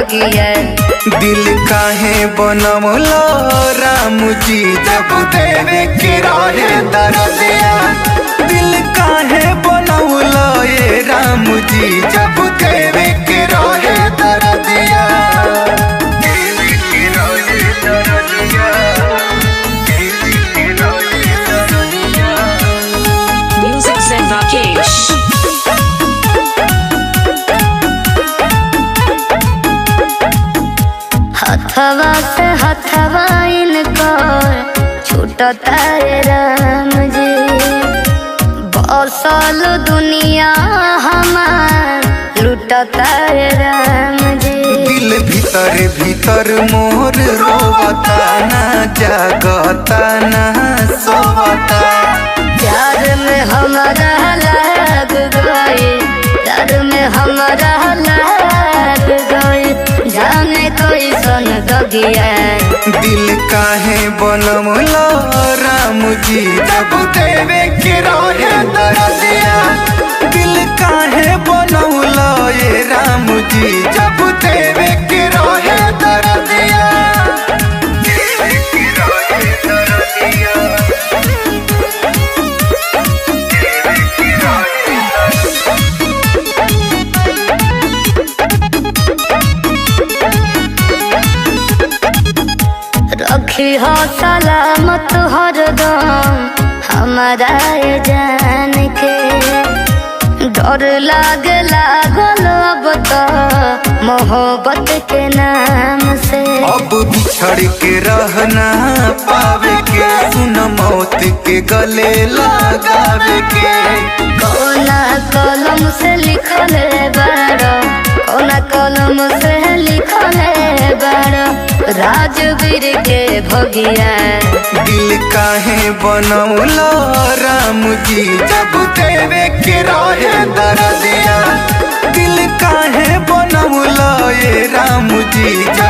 भगिया। दिल काहे बनवलो राम जी जब देवे के रहे दर्दिया। दिल काहे बनवलो ये राम जी जब देवे के रहे दर्दिया। Music Zen Rakesh. हथवा से हथवा इनकर छूटता रे राम जी। बसल दुनिया हमार लूटता रे राम जी। दिल भीतर भीतर मोर रोवता ना जागता ना सोवता। प्यार में हमारा लाग गई, प्यार में हमारा लाग गई, जाने कोई सन दगिया। दिल काहे बनवलो राम जी जब देवे के रहे दर्दिया। दिल काहे बनवलो ये राम जी जब देवे के रहे दर्दिया। रखी हो सलामत हरदम हमारा ये जान के। डर लाग लागल अब तो मोहब्बत के नाम से। अब बिछड़ के रहना पावे के सुन मौत के गले लगावे के। कौना कलम से लिखल बारो, कौना कलम से लिखल बारो राजवीर के भगिया। दिल काहे बनवलो राम जी जब देवे के रहे दर्दिया। दिल काहे बनवलो ये राम जी जब